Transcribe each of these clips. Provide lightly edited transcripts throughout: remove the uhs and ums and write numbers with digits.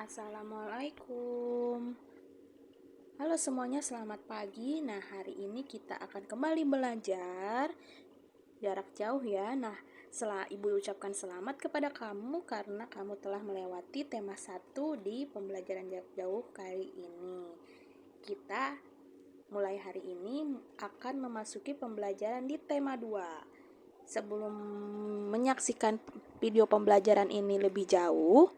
Assalamualaikum. Halo semuanya, selamat pagi. Nah, hari ini kita akan kembali belajar jarak jauh ya. Nah, setelah Ibu ucapkan selamat kepada kamu karena kamu telah melewati tema 1 di pembelajaran jarak jauh kali ini. Kita mulai hari ini akan memasuki pembelajaran di tema 2. Sebelum menyaksikan video pembelajaran ini lebih jauh,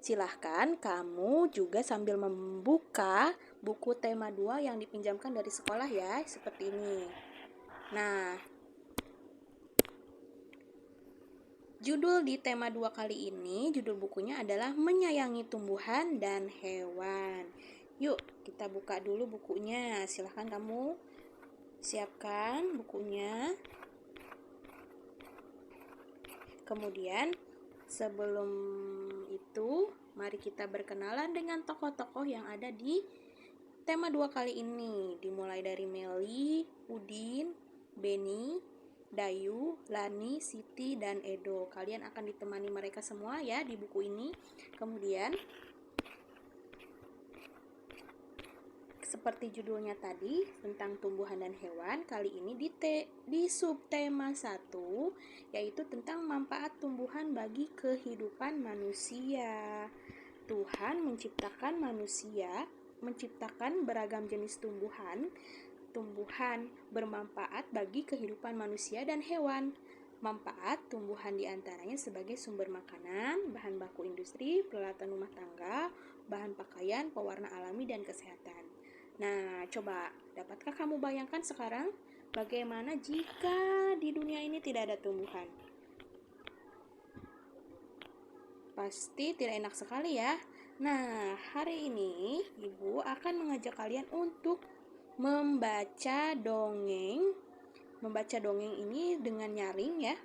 silahkan kamu juga sambil membuka buku tema 2 yang dipinjamkan dari sekolah ya, seperti ini. Nah, judul di tema 2 kali ini, judul bukunya adalah Menyayangi Tumbuhan dan Hewan. Yuk, kita buka dulu bukunya. Silahkan kamu siapkan bukunya. Kemudian, sebelum itu, mari kita berkenalan dengan tokoh-tokoh yang ada di tema 2 kali ini. Dimulai dari Meli, Udin, Beni, Dayu, Lani, Siti, dan Edo. Kalian akan ditemani mereka semua ya di buku ini. Kemudian, seperti judulnya tadi tentang tumbuhan dan hewan, kali ini di subtema 1 yaitu tentang manfaat tumbuhan bagi kehidupan manusia. Tuhan menciptakan manusia, menciptakan beragam jenis tumbuhan bermanfaat bagi kehidupan manusia dan hewan. Manfaat tumbuhan diantaranya sebagai sumber makanan, bahan baku industri, peralatan rumah tangga, bahan pakaian, pewarna alami, dan kesehatan. Nah, coba, dapatkah kamu bayangkan sekarang bagaimana jika di dunia ini tidak ada tumbuhan? Pasti tidak enak sekali ya. Nah, hari ini Ibu akan mengajak kalian untuk membaca dongeng. Membaca dongeng ini dengan nyaring ya.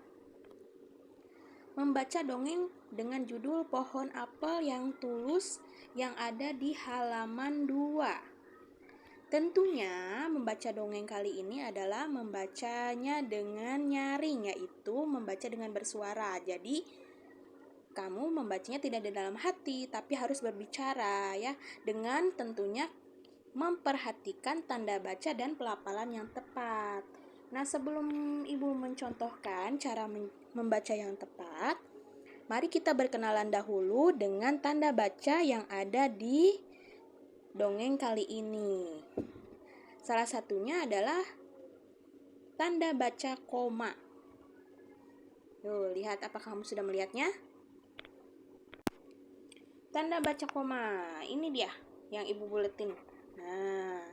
Membaca dongeng dengan judul Pohon Apel yang Tulus yang ada di halaman 2. Tentunya membaca dongeng kali ini adalah membacanya dengan nyaring, yaitu membaca dengan bersuara. Jadi kamu membacanya tidak di dalam hati, tapi harus berbicara ya, dengan tentunya memperhatikan tanda baca dan pelafalan yang tepat. Nah, sebelum Ibu mencontohkan cara membaca yang tepat, mari kita berkenalan dahulu dengan tanda baca yang ada di dongeng kali ini. Salah satunya adalah tanda baca koma. Tuh, lihat, apakah kamu sudah melihatnya? Tanda baca koma, ini dia yang Ibu buletin. Nah,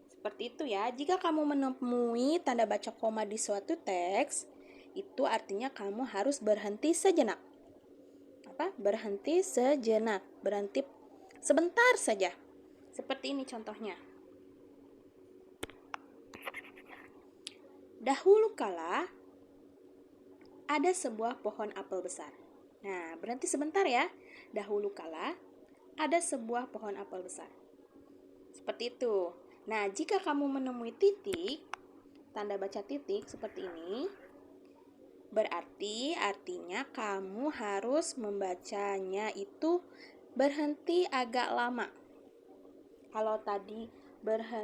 seperti itu ya. Jika kamu menemui tanda baca koma di suatu teks, itu artinya kamu harus berhenti sejenak. Berhenti sejenak, berhenti sebentar saja. Seperti ini contohnya. Dahulu kala ada sebuah pohon apel besar. Nah, berhenti sebentar ya. Dahulu kala ada sebuah pohon apel besar. Seperti itu. Nah, jika kamu menemui titik, tanda baca titik seperti ini, berarti artinya kamu harus membacanya itu berhenti agak lama. Kalau tadi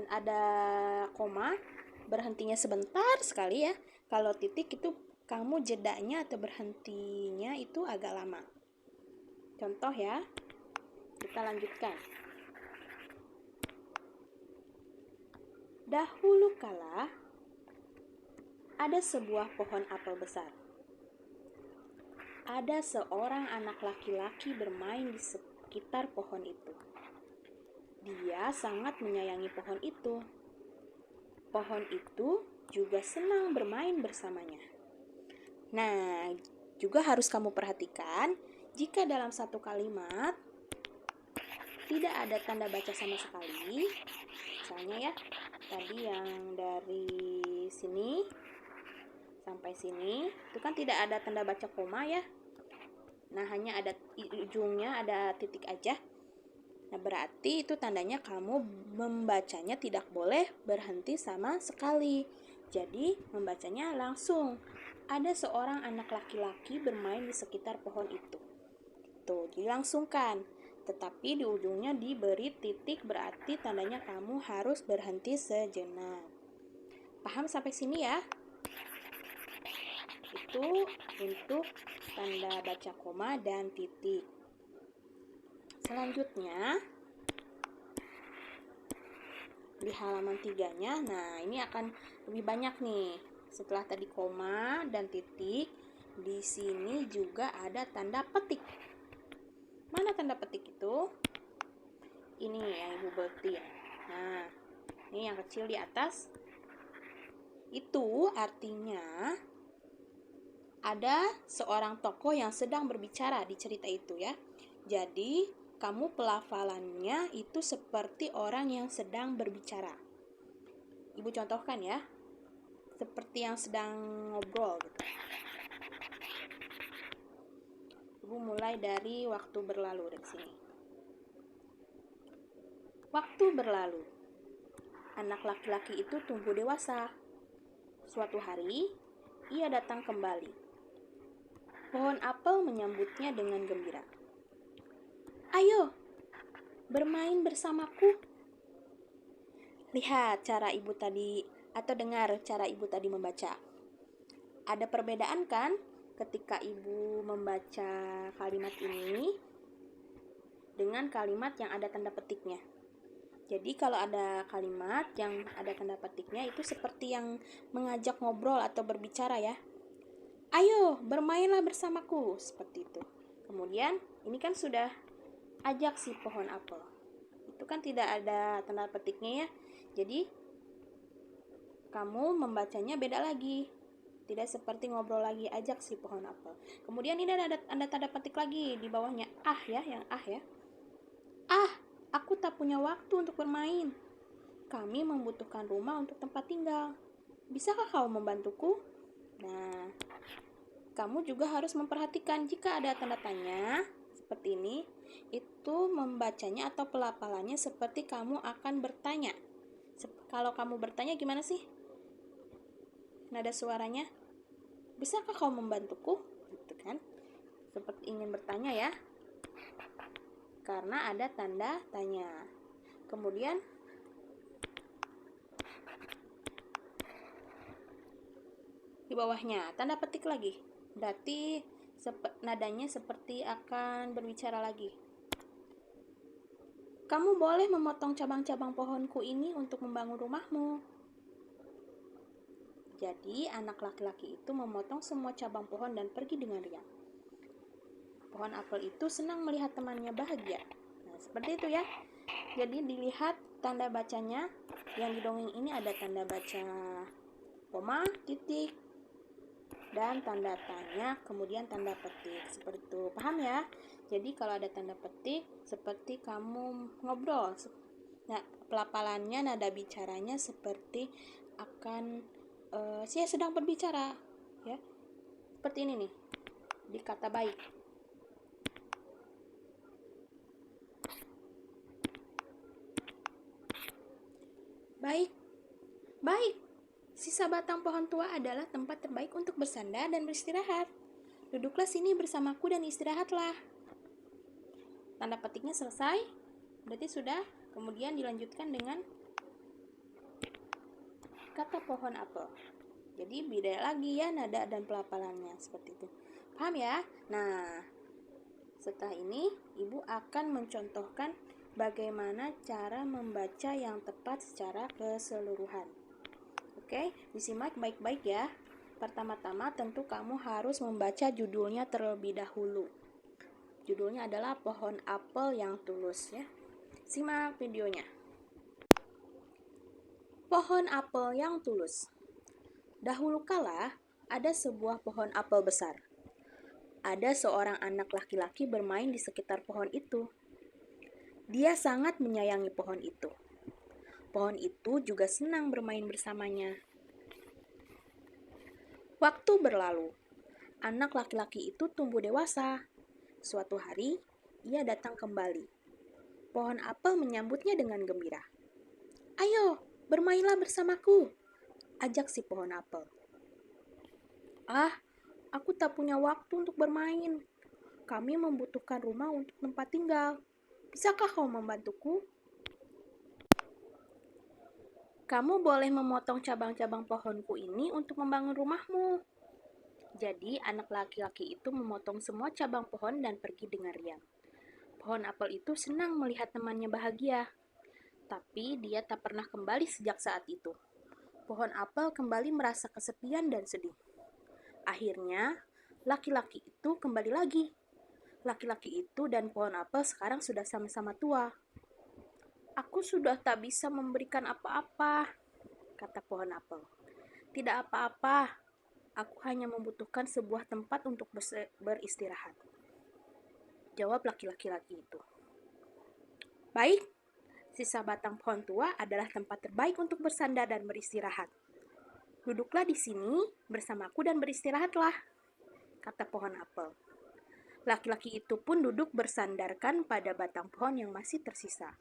ada koma, berhentinya sebentar sekali ya. Kalau titik itu kamu jedanya atau berhentinya itu agak lama. Contoh ya, kita lanjutkan. Dahulu kala ada sebuah pohon apel besar. Ada seorang anak laki-laki bermain di sekitar pohon itu. Dia sangat menyayangi pohon itu. Pohon itu juga senang bermain bersamanya. Nah, juga harus kamu perhatikan jika dalam satu kalimat tidak ada tanda baca sama sekali. Misalnya ya, tadi yang dari sini sampai sini, itu kan tidak ada tanda baca koma ya. Nah, hanya ada ujungnya, ada titik aja. Nah, berarti itu tandanya kamu membacanya tidak boleh berhenti sama sekali. Jadi, membacanya langsung. Ada seorang anak laki-laki bermain di sekitar pohon itu. Tuh, dilangsungkan. Tetapi di ujungnya diberi titik, berarti tandanya kamu harus berhenti sejenak. Paham sampai sini ya? Itu untuk tanda baca koma dan titik. Selanjutnya, di halaman 3-nya, nah ini akan lebih banyak nih. Setelah tadi koma dan titik, di sini juga ada tanda petik. Mana tanda petik itu? Ini yang Ibu betin. Nah, ini yang kecil di atas. Itu artinya ada seorang tokoh yang sedang berbicara di cerita itu ya. Jadi, kamu pelafalannya itu seperti orang yang sedang berbicara. Ibu contohkan ya. Seperti yang sedang ngobrol gitu. Ibu mulai dari waktu berlalu dari sini. Waktu berlalu. Anak laki-laki itu tumbuh dewasa. Suatu hari, ia datang kembali. Pohon apel menyambutnya dengan gembira. Ayo, bermain bersamaku. Lihat cara ibu tadi, atau dengar cara ibu tadi membaca. Ada perbedaan kan ketika ibu membaca kalimat ini dengan kalimat yang ada tanda petiknya. Jadi kalau ada kalimat yang ada tanda petiknya itu seperti yang mengajak ngobrol atau berbicara ya. Ayo, bermainlah bersamaku, seperti itu. Kemudian ini kan sudah ajak si pohon apel. Itu kan tidak ada tanda petiknya ya. Jadi kamu membacanya beda lagi. Tidak seperti ngobrol lagi, ajak si pohon apel. Kemudian ini ada tanda petik lagi di bawahnya. Yang ah ya. Aku tak punya waktu untuk bermain. Kami membutuhkan rumah untuk tempat tinggal. Bisakah kau membantuku? Nah, kamu juga harus memperhatikan jika ada tanda tanya seperti ini, itu membacanya atau pelafalannya seperti kamu akan bertanya. Kalau kamu bertanya gimana sih? Nada suaranya, bisakah kau membantuku? Gitu kan? Seperti ingin bertanya ya. Karena ada tanda tanya. Kemudian di bawahnya tanda petik lagi. Berarti nadanya seperti akan berbicara lagi. Kamu boleh memotong cabang-cabang pohonku ini untuk membangun rumahmu. Jadi anak laki-laki itu memotong semua cabang pohon dan pergi dengan riang. Pohon apel itu senang melihat temannya bahagia. Nah, seperti itu ya. Jadi dilihat tanda bacanya. Yang di dongeng ini ada tanda baca koma, titik, dan tanda tanya, kemudian tanda petik. Seperti itu. Paham ya? Jadi kalau ada tanda petik, seperti kamu ngobrol. Nah, pelafalannya, nada bicaranya seperti akan saya sedang berbicara, ya. Seperti ini nih, di kata baik. Baik. Sisa batang pohon tua adalah tempat terbaik untuk bersandar dan beristirahat. Duduklah sini bersamaku dan istirahatlah. Tanda petiknya selesai, berarti sudah. Kemudian dilanjutkan dengan kata pohon apel. Jadi beda lagi ya nada dan pelafalannya seperti itu. Paham ya? Nah, setelah ini ibu akan mencontohkan bagaimana cara membaca yang tepat secara keseluruhan. Oke, disimak baik-baik ya. Pertama-tama tentu kamu harus membaca judulnya terlebih dahulu. Judulnya adalah Pohon Apel yang Tulus ya. Simak videonya. Pohon apel yang tulus. Dahulu kala ada sebuah pohon apel besar. Ada seorang anak laki-laki bermain di sekitar pohon itu. Dia sangat menyayangi pohon itu. Pohon itu juga senang bermain bersamanya. Waktu berlalu. Anak laki-laki itu tumbuh dewasa. Suatu hari, ia datang kembali. Pohon apel menyambutnya dengan gembira. Ayo, bermainlah bersamaku, ajak si pohon apel. Aku tak punya waktu untuk bermain. kami membutuhkan rumah untuk tempat tinggal. Bisakah kau membantuku? Kamu boleh memotong cabang-cabang pohonku ini untuk membangun rumahmu. Jadi, anak laki-laki itu memotong semua cabang pohon dan pergi dengan riang. Pohon apel itu senang melihat temannya bahagia, tapi dia tak pernah kembali sejak saat itu. Pohon apel kembali merasa kesepian dan sedih. Akhirnya, laki-laki itu kembali lagi. Laki-laki itu dan pohon apel sekarang sudah sama-sama tua. Aku sudah tak bisa memberikan apa-apa, kata pohon apel. Tidak apa-apa, aku hanya membutuhkan sebuah tempat untuk beristirahat, jawab laki-laki itu. Baik, sisa batang pohon tua adalah tempat terbaik untuk bersandar dan beristirahat. Duduklah di sini bersamaku dan beristirahatlah, kata pohon apel. Laki-laki itu pun duduk bersandarkan pada batang pohon yang masih tersisa.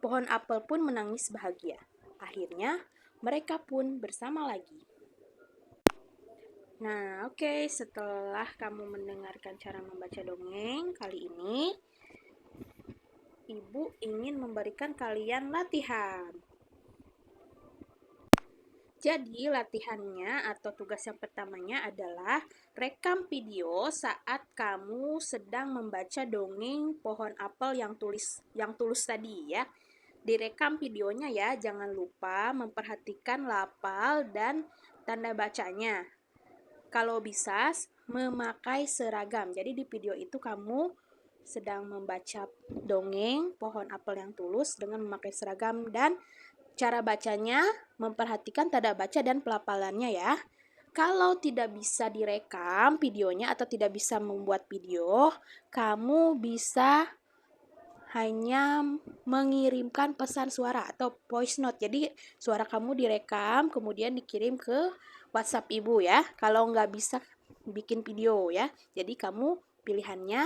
Pohon apel pun menangis bahagia. Akhirnya, mereka pun bersama lagi. Nah, oke, setelah kamu mendengarkan cara membaca dongeng kali ini, Ibu ingin memberikan kalian latihan. Jadi, latihannya atau tugas yang pertamanya adalah rekam video saat kamu sedang membaca dongeng pohon apel yang tulus tadi ya. Direkam videonya ya, jangan lupa memperhatikan lafal dan tanda bacanya. Kalau bisa memakai seragam. Jadi di video itu kamu sedang membaca dongeng pohon apel yang tulus dengan memakai seragam dan cara bacanya memperhatikan tanda baca dan pelafalannya ya. Kalau tidak bisa direkam videonya atau tidak bisa membuat video, kamu bisa hanya mengirimkan pesan suara atau voice note. Jadi suara kamu direkam kemudian dikirim ke WhatsApp ibu ya. Kalau nggak bisa bikin video ya. Jadi kamu pilihannya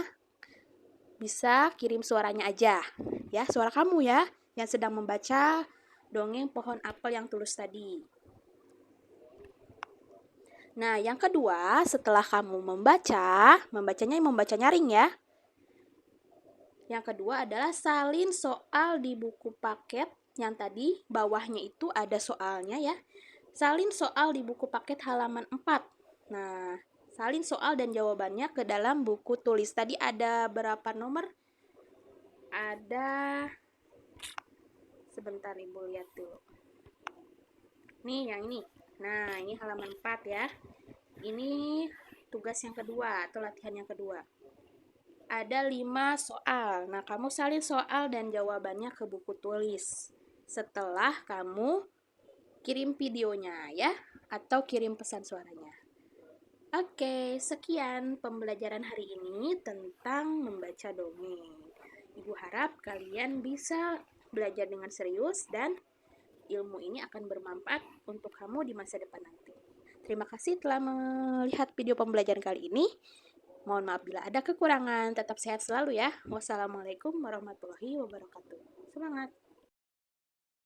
bisa kirim suaranya aja. Ya, suara kamu ya yang sedang membaca dongeng pohon apel yang tulus tadi. Nah, yang kedua, setelah kamu membacanya membaca nyaring ya. Yang kedua adalah salin soal di buku paket yang tadi bawahnya itu ada soalnya ya. Salin soal di buku paket halaman 4. Nah, salin soal dan jawabannya ke dalam buku tulis. Tadi ada berapa nomor? Ada, sebentar Ibu lihat dulu. Nih, yang ini. Nah, ini halaman 4 ya. Ini tugas yang kedua atau latihan yang kedua. Ada 5 soal. Nah, kamu salin soal dan jawabannya ke buku tulis. Setelah kamu kirim videonya ya, atau kirim pesan suaranya. Oke, sekian pembelajaran hari ini tentang membaca dongeng. Ibu harap kalian bisa belajar dengan serius dan ilmu ini akan bermanfaat untuk kamu di masa depan nanti. Terima kasih telah melihat video pembelajaran kali ini. Mohon maaf bila ada kekurangan. Tetap sehat selalu ya. Wassalamualaikum warahmatullahi wabarakatuh. Semangat!